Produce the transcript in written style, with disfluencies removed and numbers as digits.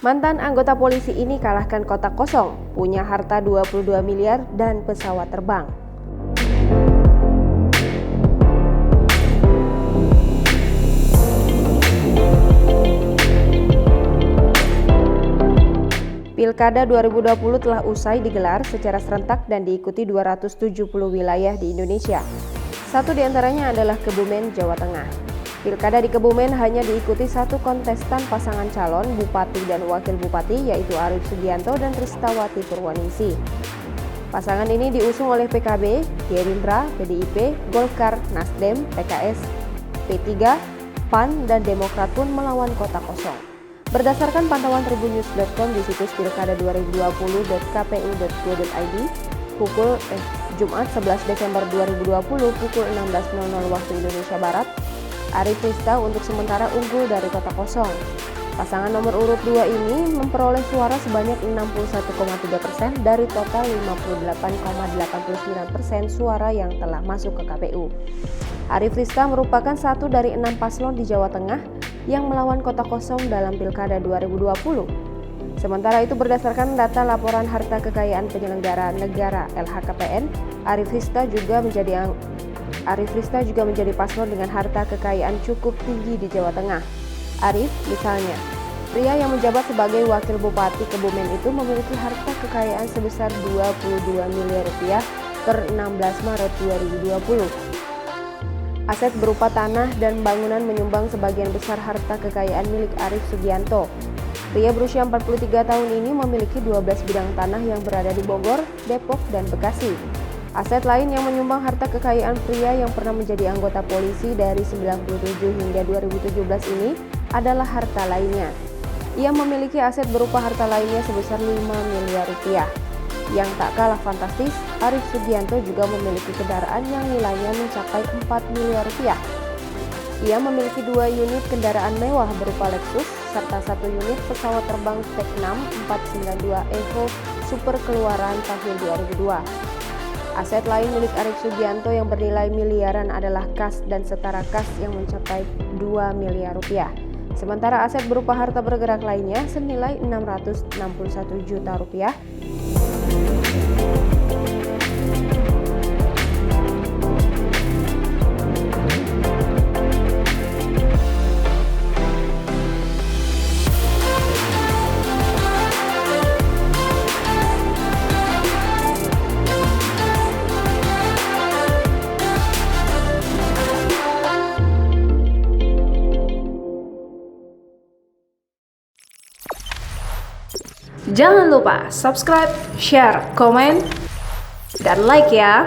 Mantan anggota polisi ini kalahkan kotak kosong, punya harta 22 miliar dan pesawat terbang. Pilkada 2020 telah usai digelar secara serentak dan diikuti 270 wilayah di Indonesia. Satu di antaranya adalah Kebumen, Jawa Tengah. Pilkada di Kebumen hanya diikuti satu kontestan pasangan calon Bupati dan Wakil Bupati, yaitu Arief Sugianto dan Tristawati Purwaningsih. Pasangan ini diusung oleh PKB, Gerindra, PDIP, Golkar, Nasdem, PKS, P3, PAN, dan Demokrat pun melawan kotak kosong. Berdasarkan pantauan tribunnews.com di situs pilkada2020.kpu.go.id, Jumat 11 Desember 2020 pukul 16.00 waktu Indonesia Barat, Arief Rista untuk sementara unggul dari kotak kosong. Pasangan nomor urut 2 ini memperoleh suara sebanyak 61,3% dari total 58,89% suara yang telah masuk ke KPU. Arief Rista merupakan satu dari 6 paslon di Jawa Tengah yang melawan kotak kosong dalam Pilkada 2020. Sementara itu berdasarkan data laporan harta kekayaan penyelenggara negara LHKPN, Arief Rista juga menjadi paslon dengan harta kekayaan cukup tinggi di Jawa Tengah. Arief, misalnya, pria yang menjabat sebagai Wakil Bupati Kebumen itu memiliki harta kekayaan sebesar 22 miliar rupiah per 16 Maret 2020. Aset berupa tanah dan bangunan menyumbang sebagian besar harta kekayaan milik Arief Sugianto. Pria berusia 43 tahun ini memiliki 12 bidang tanah yang berada di Bogor, Depok, dan Bekasi. Aset lain yang menyumbang harta kekayaan pria yang pernah menjadi anggota polisi dari 97 hingga 2017 ini adalah harta lainnya. Ia memiliki aset berupa harta lainnya sebesar 5 miliar rupiah. Yang tak kalah fantastis, Arief Sugianto juga memiliki kendaraan yang nilainya mencapai 4 miliar rupiah. Ia memiliki 2 unit kendaraan mewah berupa Lexus serta 1 unit pesawat terbang TEC-6 492 Evo Super keluaran tahun 2002. Aset lain milik Arief Sugianto yang bernilai miliaran adalah kas dan setara kas yang mencapai 2 miliar rupiah. Sementara aset berupa harta bergerak lainnya senilai 661 juta rupiah. Jangan lupa subscribe, share, komen, dan like ya!